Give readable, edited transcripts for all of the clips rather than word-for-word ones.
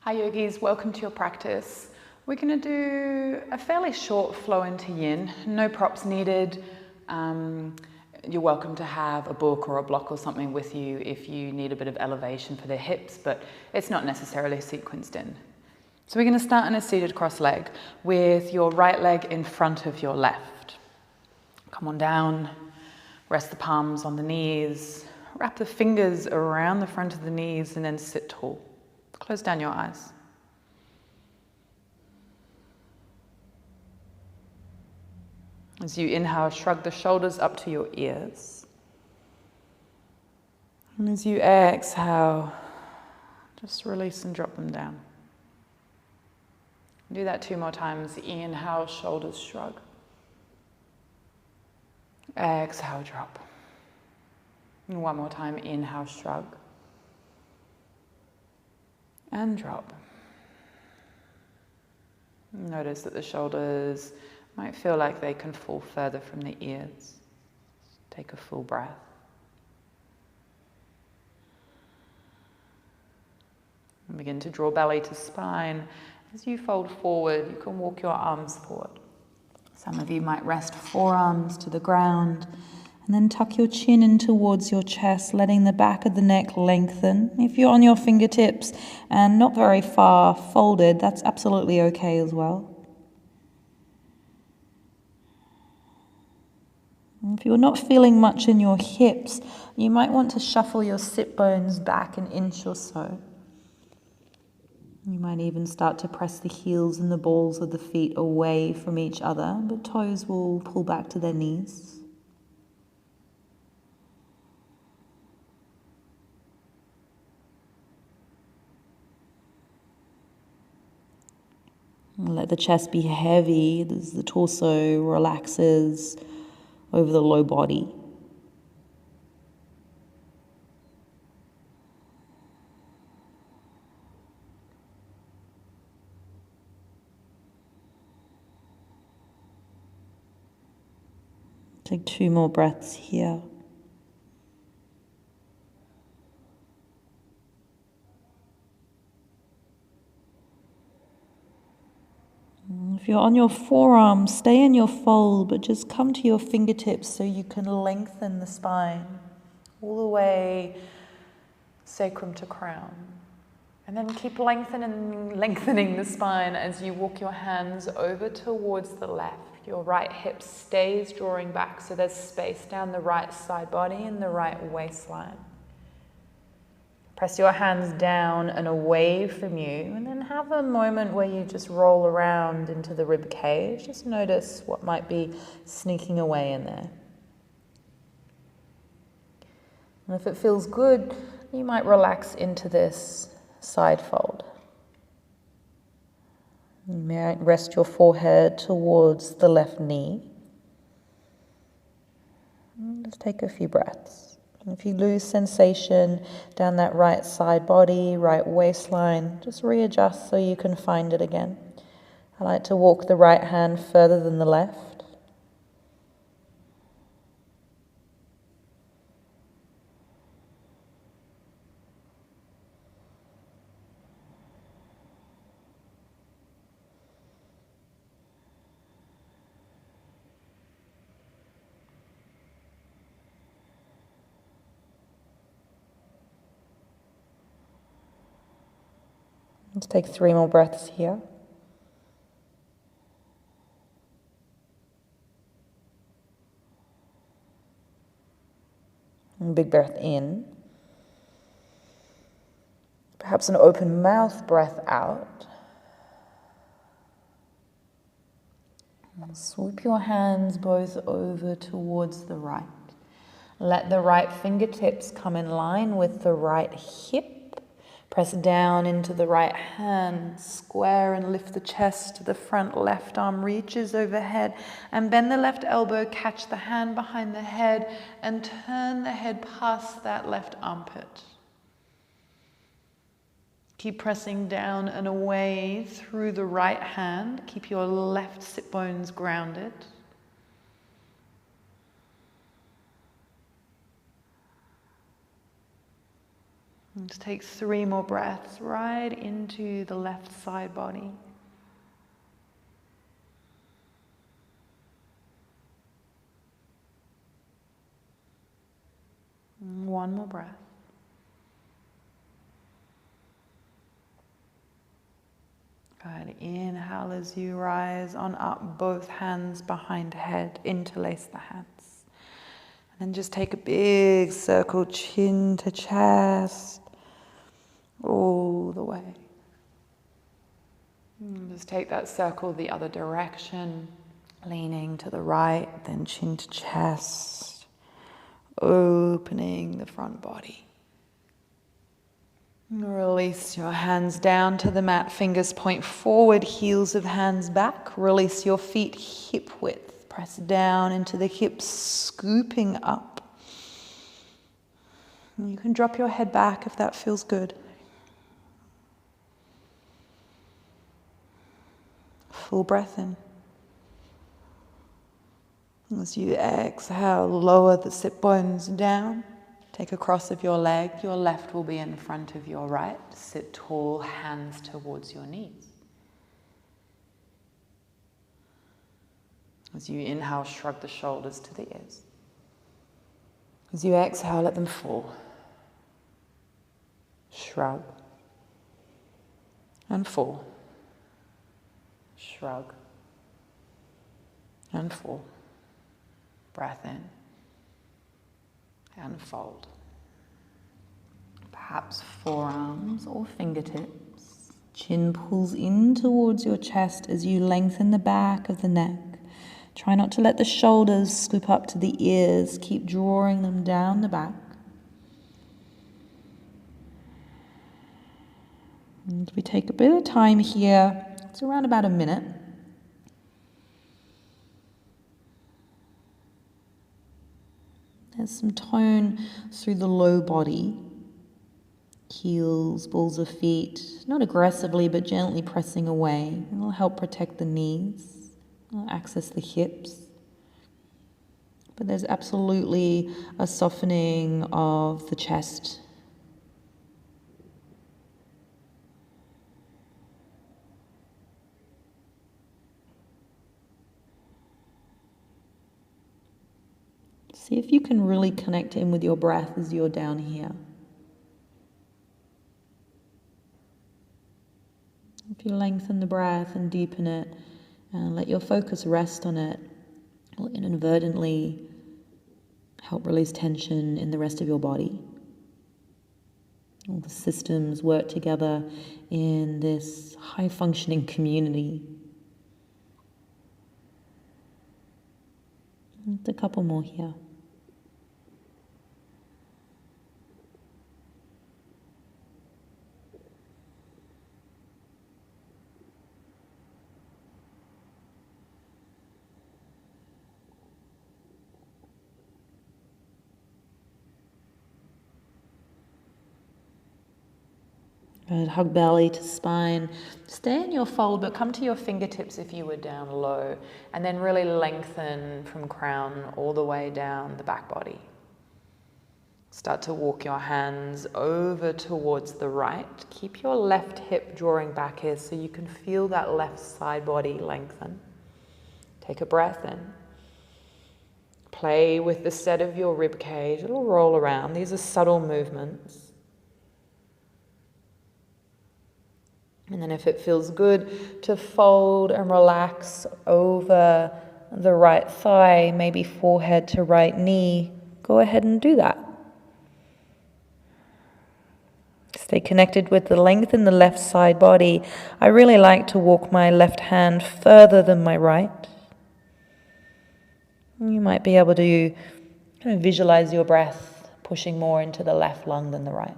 Hi yogis, welcome to your practice. We're going to do a fairly short flow into yin, no props needed. You're welcome to have a book or a block or something with you if you need a bit of elevation for the hips, but it's not necessarily sequenced in. So we're going to start in a seated cross leg with your right leg in front of your left. Come on down, rest the palms on the knees, wrap the fingers around the front of the knees and then sit tall. Close down your eyes. As you inhale, shrug the shoulders up to your ears. And as you exhale, just release and drop them down. Do that 2 more times. Inhale, shoulders shrug. Exhale, drop. And 1 more time. Inhale, shrug. And drop. Notice that the shoulders might feel like they can fall further from the ears. Take a full breath. And begin to draw belly to spine. As you fold forward, you can walk your arms forward. Some of you might rest forearms to the ground and then tuck your chin in towards your chest, letting the back of the neck lengthen. If you're on your fingertips and not very far folded, that's absolutely okay as well. If you're not feeling much in your hips, you might want to shuffle your sit bones back 1 inch or so. You might even start to press the heels and the balls of the feet away from each other, but toes will pull back to their knees. Let the chest be heavy as the torso relaxes over the low body. Take 2 more breaths here. If you're on your forearms, stay in your fold, but just come to your fingertips so you can lengthen the spine all the way sacrum to crown. And then keep lengthening the spine as you walk your hands over towards the left. Your right hip stays drawing back, so there's space down the right side body and the right waistline. Press your hands down and away from you, and then have a moment where you just roll around into the rib cage. Just notice what might be sneaking away in there. And if it feels good, you might relax into this side fold. You might rest your forehead towards the left knee. And just take a few breaths. If you lose sensation down that right side body, right waistline, just readjust so you can find it again. I like to walk the right hand further than the left. Let's take 3 more breaths here. And big breath in. Perhaps an open mouth breath out. And swoop your hands both over towards the right. Let the right fingertips come in line with the right hip. Press down into the right hand, square and lift the chest to the front. Left arm reaches overhead and bend the left elbow, catch the hand behind the head and turn the head past that left armpit. Keep pressing down and away through the right hand. Keep your left sit bones grounded. Just take 3 more breaths right into the left side body. And 1 more breath. Good. Inhale as you rise on up, both hands behind head, interlace the hands. And then just take a big circle, chin to chest, all the way. And just take that circle the other direction, leaning to the right, then chin to chest, opening the front body. Release your hands down to the mat, fingers point forward, heels of hands back. Release your feet hip width, press down into the hips, scooping up. And you can drop your head back if that feels good. Full breath in. As you exhale, lower the sit bones down. Take a cross of your leg. Your left will be in front of your right. Sit tall, hands towards your knees. As you inhale, shrug the shoulders to the ears. As you exhale, let them fall. Shrug and fall. Shrug and fall. Breath in and fold. Perhaps forearms or fingertips. Chin pulls in towards your chest as you lengthen the back of the neck. Try not to let the shoulders scoop up to the ears. Keep drawing them down the back. And we take a bit of time here. It's around about a minute. There's some tone through the low body. Heels, balls of feet, not aggressively but gently pressing away. It'll help protect the knees, it'll access the hips. But there's absolutely a softening of the chest. See if you can really connect in with your breath as you're down here. If you lengthen the breath and deepen it and let your focus rest on it, it will inadvertently help release tension in the rest of your body. All the systems work together in this high-functioning community. Just a couple more here. Good. Hug belly to spine. Stay in your fold, but come to your fingertips if you were down low. And then really lengthen from crown all the way down the back body. Start to walk your hands over towards the right. Keep your left hip drawing back here so you can feel that left side body lengthen. Take a breath in. Play with the set of your rib cage. It'll roll around. These are subtle movements. And then if it feels good to fold and relax over the right thigh, maybe forehead to right knee, go ahead and do that. Stay connected with the length in the left side body. I really like to walk my left hand further than my right. You might be able to kind of visualize your breath pushing more into the left lung than the right.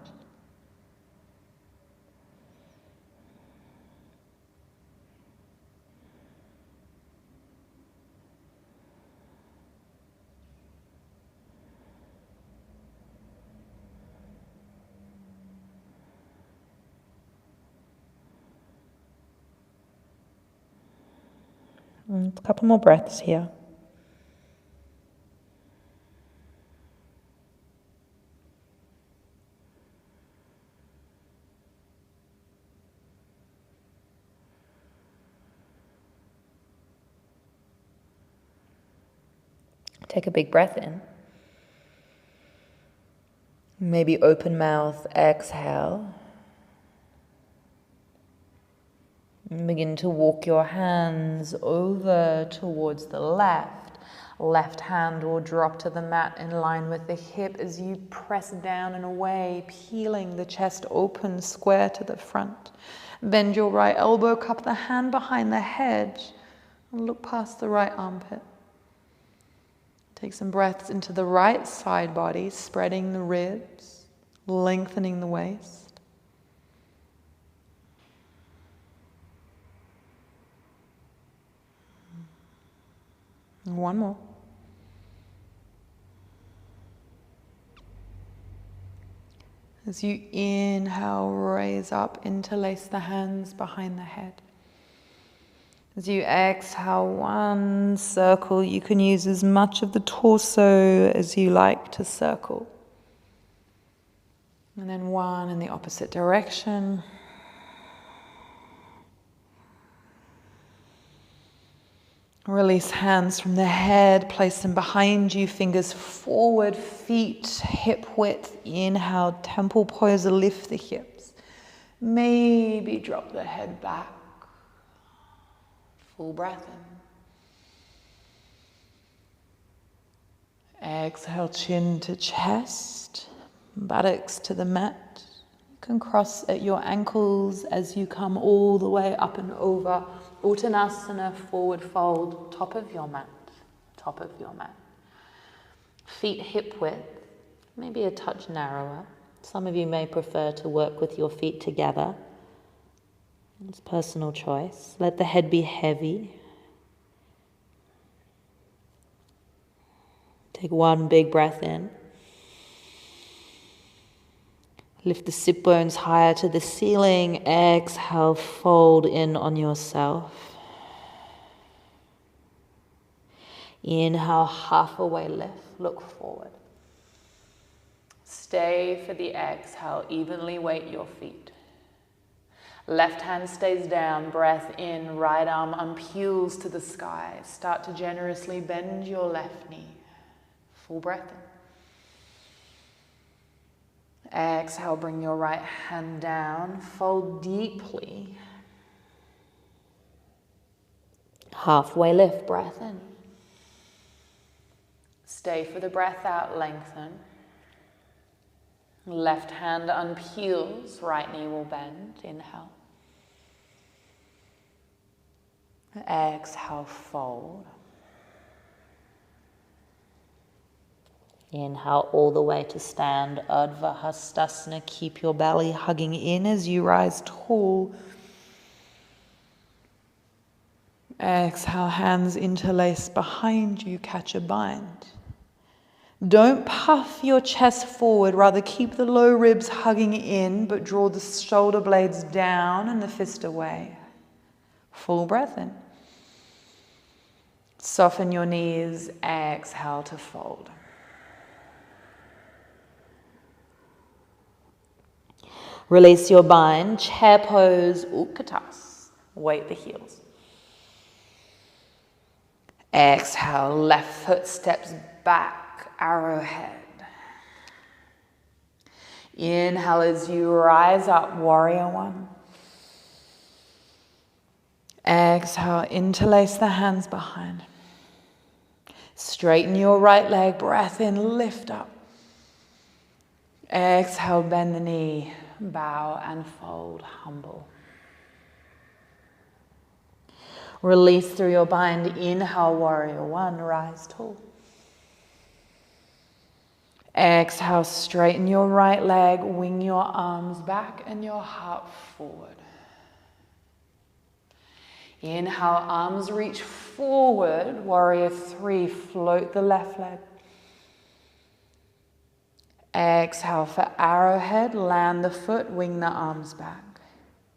A couple more breaths here. Take a big breath in. Maybe open mouth, exhale. And begin to walk your hands over towards the left. Left hand will drop to the mat in line with the hip as you press down and away, peeling the chest open, square to the front. Bend your right elbow, cup the hand behind the head, and look past the right armpit. Take some breaths into the right side body, spreading the ribs, lengthening the waist. And one more. As you inhale, raise up, interlace the hands behind the head. As you exhale, one circle. You can use as much of the torso as you like to circle. And then one in the opposite direction. Release hands from the head, place them behind you, fingers forward, feet hip width. Inhale, temple pose, lift the hips. Maybe drop the head back. Full breath in. Exhale, chin to chest, buttocks to the mat. You can cross at your ankles as you come all the way up and over. Uttanasana, forward fold, top of your mat, top of your mat. Feet hip width, maybe a touch narrower. Some of you may prefer to work with your feet together. It's personal choice. Let the head be heavy. Take one big breath in. Lift the sit bones higher to the ceiling. Exhale, fold in on yourself. Inhale, halfway lift, look forward. Stay for the exhale, evenly weight your feet. Left hand stays down, breath in, right arm unpeels to the sky. Start to generously bend your left knee. Full breath in. Exhale, bring your right hand down, fold deeply. Halfway lift, breath in. Stay for the breath out, lengthen. Left hand unpeels, right knee will bend, inhale. Exhale, fold. Inhale all the way to stand, Ardha Hastasana. Keep your belly hugging in as you rise tall. Exhale, hands interlace behind you, catch a bind. Don't puff your chest forward, rather keep the low ribs hugging in, but draw the shoulder blades down and the fist away. Full breath in. Soften your knees, exhale to fold. Release your bind, chair pose, Utkatas. Weight the heels. Exhale, left foot steps back, arrowhead. Inhale as you rise up, warrior one. Exhale, interlace the hands behind. Straighten your right leg, breath in, lift up. Exhale, bend the knee, bow and fold, humble. Release through your bind, inhale, warrior one, rise tall. Exhale, straighten your right leg, wing your arms back and your heart forward. Inhale, arms reach forward, warrior three, float the left leg. Exhale for arrowhead, land the foot, wing the arms back.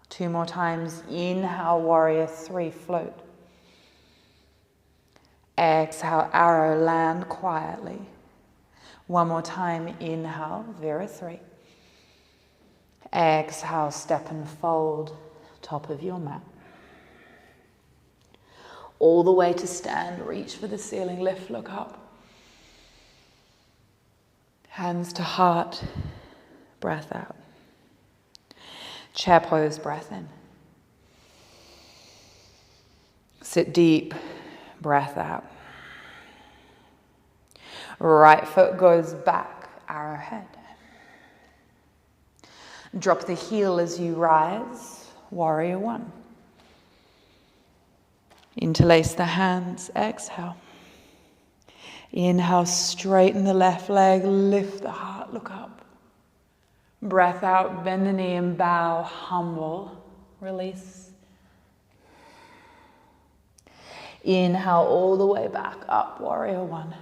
Two more times, inhale, warrior three, float. Exhale, arrow, land quietly. One more time, inhale, Vira three. Exhale, step and fold, top of your mat. All the way to stand, reach for the ceiling, lift, look up. Hands to heart, breath out. Chair pose, breath in. Sit deep, breath out. Right foot goes back, arrowhead. Drop the heel as you rise, warrior one. Interlace the hands, exhale. Inhale, straighten the left leg, lift the heart, look up. Breath out, bend the knee and bow, humble, release. Inhale all the way back up, warrior one.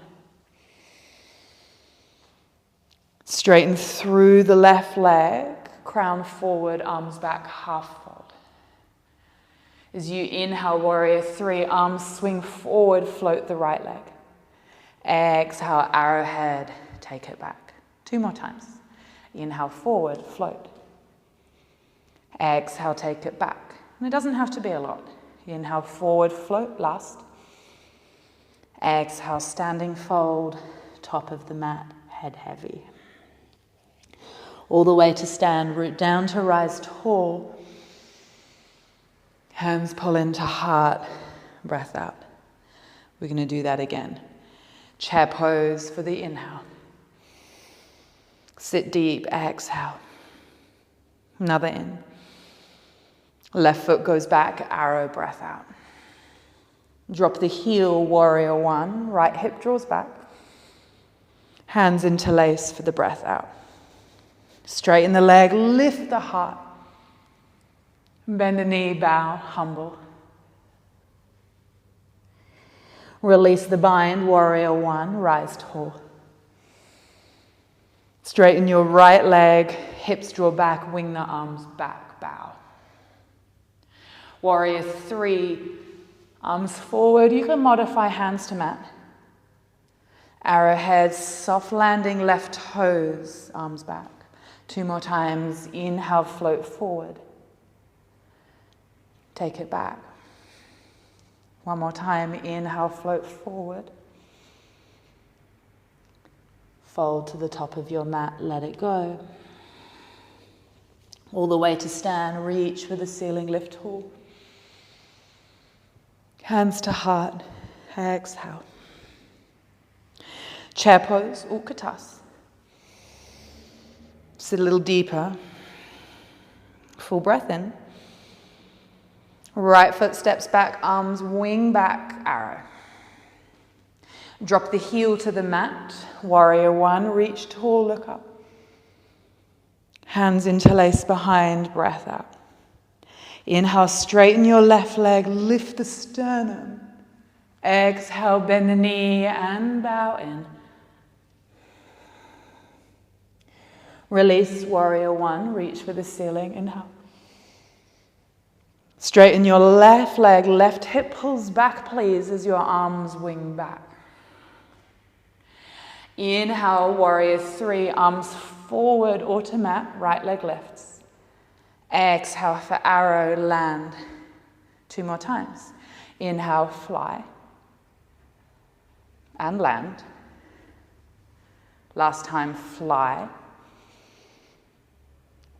Straighten through the left leg, crown forward, arms back, half fold. As you inhale, warrior three, arms swing forward, float the right leg. Exhale, arrowhead, take it back. 2 more times. Inhale, forward, float. Exhale, take it back. And it doesn't have to be a lot. Inhale, forward, float, last. Exhale, standing fold, top of the mat, head heavy. All the way to stand, root down to rise tall. Hands pull into heart, breath out. We're going to do that again. Chair pose for the inhale. Sit deep, exhale. Another in. Left foot goes back, arrow, breath out. Drop the heel, warrior one. Right hip draws back. Hands interlace for the breath out. Straighten the leg, lift the heart. Bend the knee, bow, humble. Release the bind, warrior one, rise tall. Straighten your right leg, hips draw back, wing the arms back, bow. Warrior three, arms forward. You can modify hands to mat. Arrowhead, soft landing, left toes, arms back. 2 more times. Inhale, float forward. Take it back. 1 more time. Inhale, float forward. Fold to the top of your mat, let it go. All the way to stand, reach for the ceiling, lift tall. Hands to heart, exhale. Chair pose, Utkatas. Sit a little deeper. Full breath in. Right foot steps back, arms wing back, arrow. Drop the heel to the mat, warrior one, reach tall, look up. Hands interlace behind, breath out. Inhale, straighten your left leg, lift the sternum. Exhale, bend the knee and bow in. Release, warrior one, reach for the ceiling, inhale. Straighten your left leg, left hip pulls back, please, as your arms wing back. Inhale, warrior three, arms forward or to mat, right leg lifts. Exhale for arrow, land. 2 more times. Inhale, fly. And land. Last time, fly.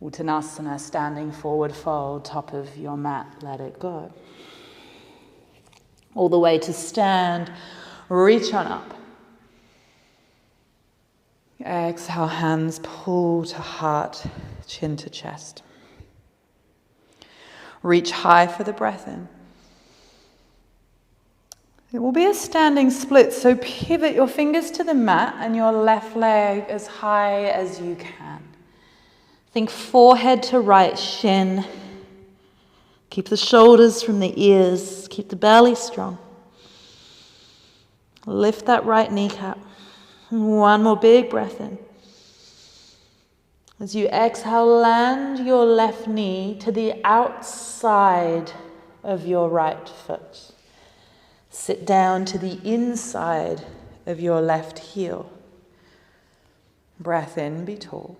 Uttanasana, standing forward fold, top of your mat, let it go. All the way to stand, reach on up. Exhale, hands pull to heart, chin to chest. Reach high for the breath in. It will be a standing split, so pivot your fingers to the mat and your left leg as high as you can. Think forehead to right shin. Keep the shoulders from the ears. Keep the belly strong. Lift that right kneecap. 1 more big breath in. As you exhale, land your left knee to the outside of your right foot. Sit down to the inside of your left heel. Breath in, be tall.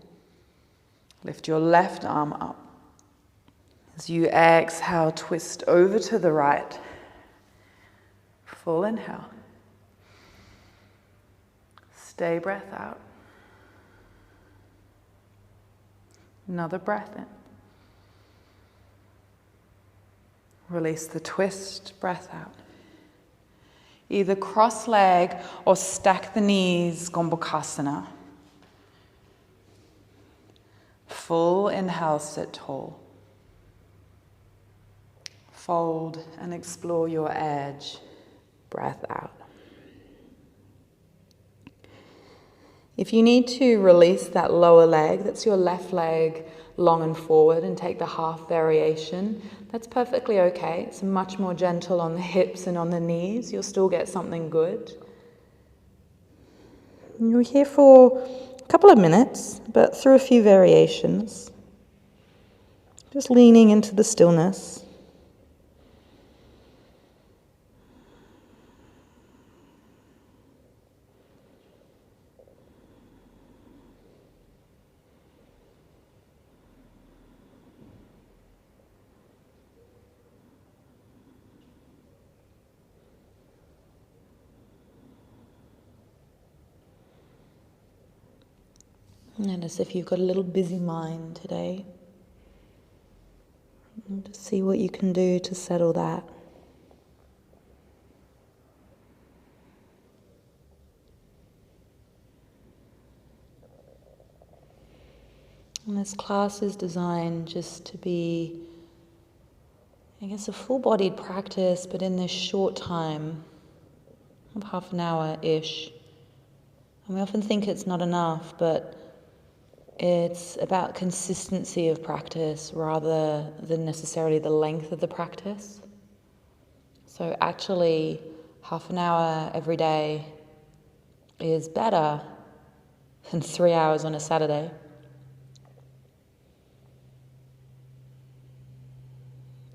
Lift your left arm up. As you exhale, twist over to the right. Full inhale. Stay breath out. Another breath in. Release the twist, breath out. Either cross leg or stack the knees, Gomukhasana. Full inhale, sit tall. Fold and explore your edge, breath out. If you need to release that lower leg, that's your left leg, long and forward, and take the half variation, that's perfectly okay. It's much more gentle on the hips and on the knees. You'll still get something good. You're here for a couple of minutes, but through a few variations. Just leaning into the stillness. And as if you've got a little busy mind today, and just see what you can do to settle that. And this class is designed just to be, I guess, a full-bodied practice, but in this short time of half an hour-ish. And we often think it's not enough, but it's about consistency of practice rather than necessarily the length of the practice. So actually, half an hour every day is better than 3 hours on a Saturday.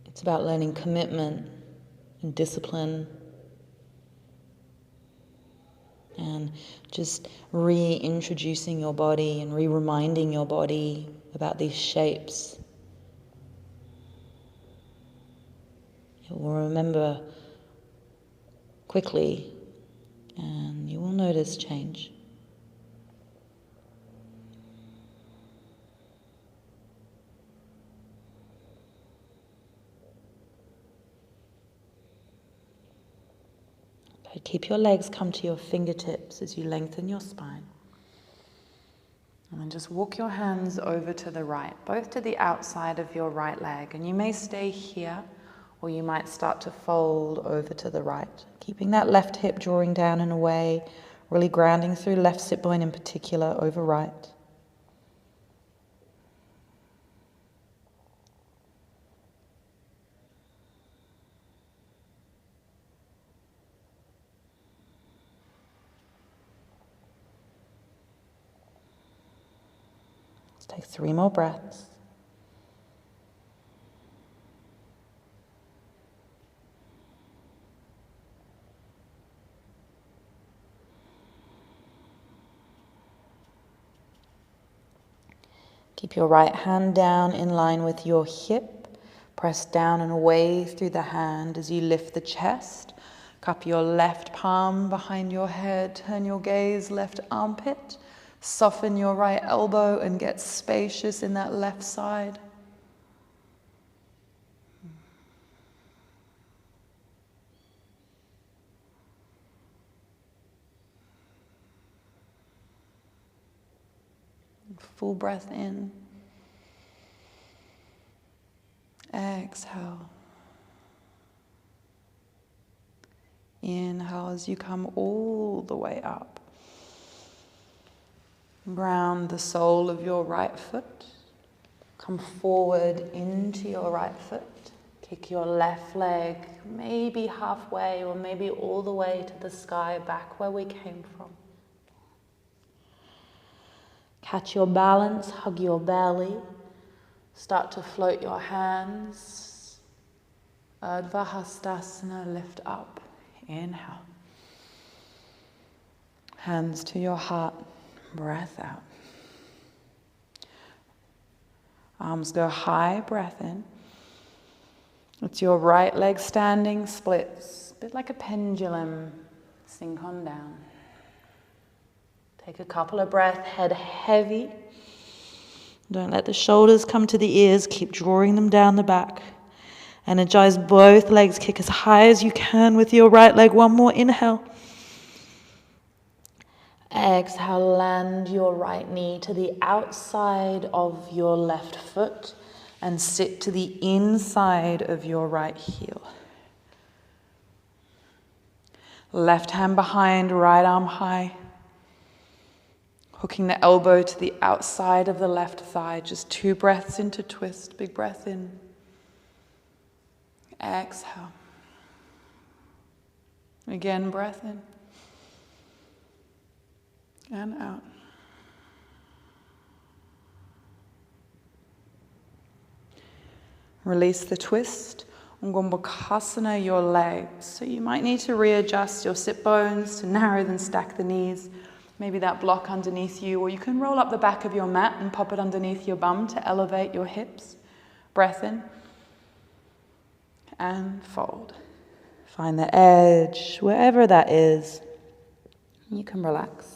It's about learning commitment and discipline and just reintroducing your body and reminding your body about these shapes. You will remember quickly and you will notice change. Keep your legs come to your fingertips as you lengthen your spine. And then just walk your hands over to the right, both to the outside of your right leg. And you may stay here, or you might start to fold over to the right. Keeping that left hip drawing down and away, really grounding through left sit bone in particular over right. Take 3 more breaths. Keep your right hand down in line with your hip. Press down and away through the hand as you lift the chest. Cup your left palm behind your head. Turn your gaze left armpit. Soften your right elbow and get spacious in that left side. Full breath in. Exhale. Inhale as you come all the way up. Ground the sole of your right foot. Come forward into your right foot. Kick your left leg maybe halfway or maybe all the way to the sky, back where we came from. Catch your balance, hug your belly. Start to float your hands. Urdhva Hastasana, lift up. Inhale. Hands to your heart. Breath out. Arms go high, breath in. It's your right leg standing, splits, a bit like a pendulum. Sink on down. Take a couple of breaths, head heavy. Don't let the shoulders come to the ears. Keep drawing them down the back. Energize both legs. Kick as high as you can with your right leg. One more inhale. Exhale, land your right knee to the outside of your left foot and sit to the inside of your right heel. Left hand behind, right arm high. Hooking the elbow to the outside of the left thigh. Just 2 breaths into twist. Big breath in. Exhale. Again, breath in. And out. Release the twist. Gomukhasana your legs. So you might need to readjust your sit bones to narrow and stack the knees. Maybe that block underneath you, or you can roll up the back of your mat and pop it underneath your bum to elevate your hips. Breath in. And fold. Find the edge, wherever that is. You can relax.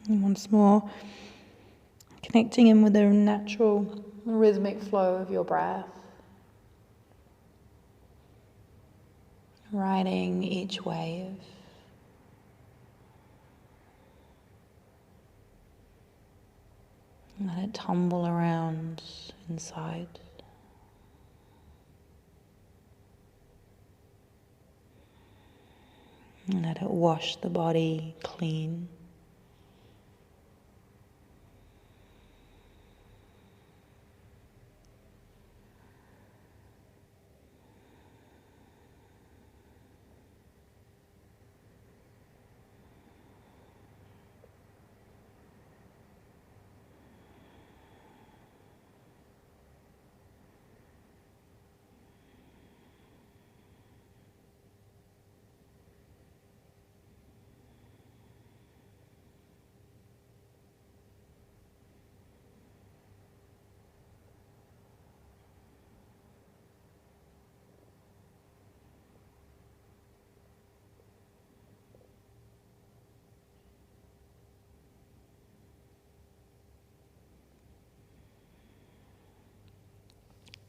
And once more, connecting in with the natural rhythmic flow of your breath. Riding each wave. Let it tumble around inside. And let it wash the body clean.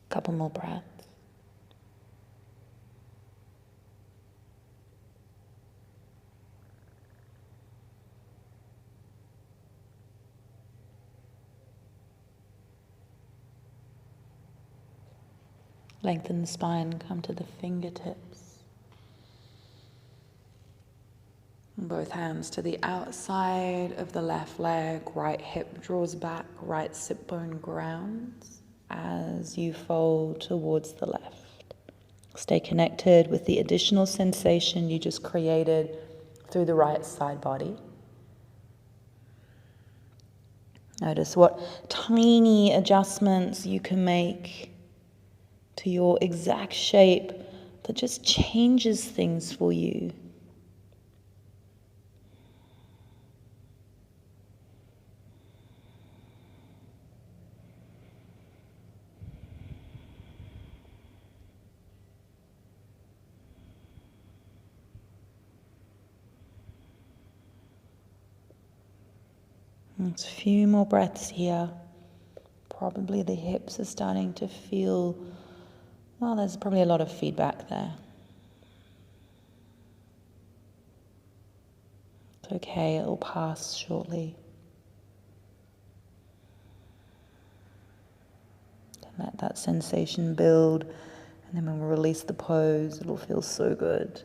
Couple more breaths. Lengthen the spine, come to the fingertips. Both hands to the outside of the left leg, right hip draws back, right sit bone grounds as you fold towards the left. Stay connected with the additional sensation you just created through the right side body. Notice what tiny adjustments you can make to your exact shape that just changes things for you. There's a few more breaths here. Probably the hips are starting to feel, well, there's probably a lot of feedback there. It's okay, it'll pass shortly. Let that sensation build, and then when we release the pose, it'll feel so good.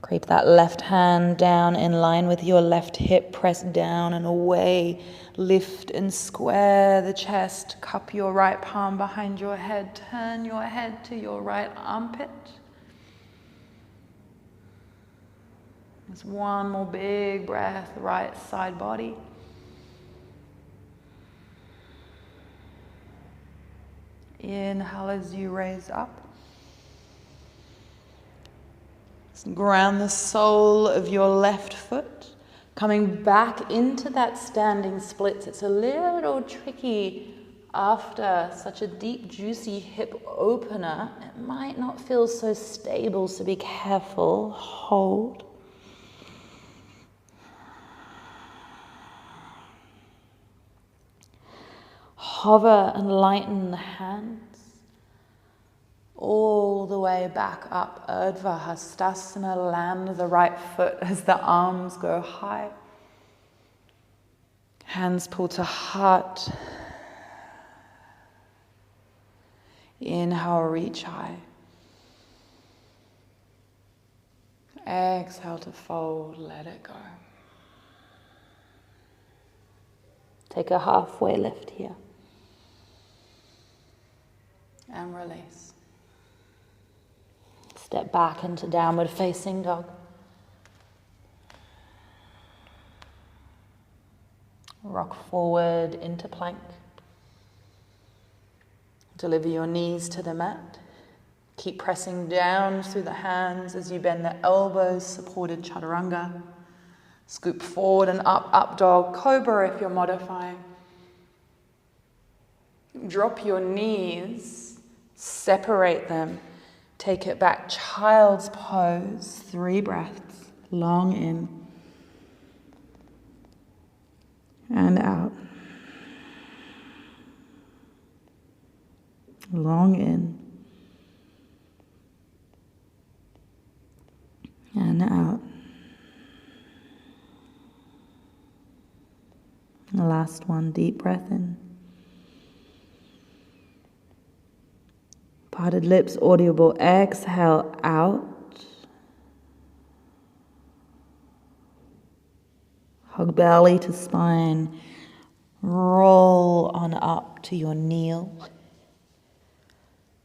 Creep that left hand down in line with your left hip. Press down and away. Lift and square the chest. Cup your right palm behind your head. Turn your head to your right armpit. Just one more big breath, right side body. Inhale as you raise up. Ground the sole of your left foot, coming back into that standing splits. It's a little tricky after such a deep, juicy hip opener. It might not feel so stable, so be careful. Hold. Hover and lighten the hands. All the way back up, Urdhva Hastasana, land the right foot as the arms go high. Hands pull to heart. Inhale, reach high. Exhale to fold, let it go. Take a halfway lift here. And release. Step back into downward facing dog. Rock forward into plank. Deliver your knees to the mat. Keep pressing down through the hands as you bend the elbows, supported chaturanga. Scoop forward and up dog, cobra if you're modifying. Drop your knees, separate them. Take it back, child's pose, 3 breaths, long in and out. Long in and out. The last one, deep breath in. Parted lips, audible. Exhale out. Hug belly to spine. Roll on up to your kneel.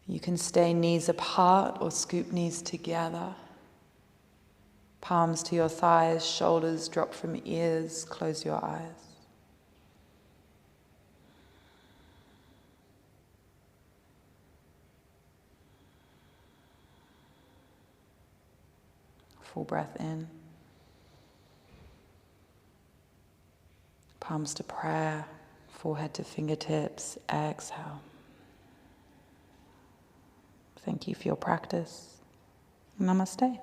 You can stay knees apart or scoop knees together. Palms to your thighs, shoulders drop from ears. Close your eyes. Full breath in. Palms to prayer, forehead to fingertips. Exhale. Thank you for your practice. Namaste.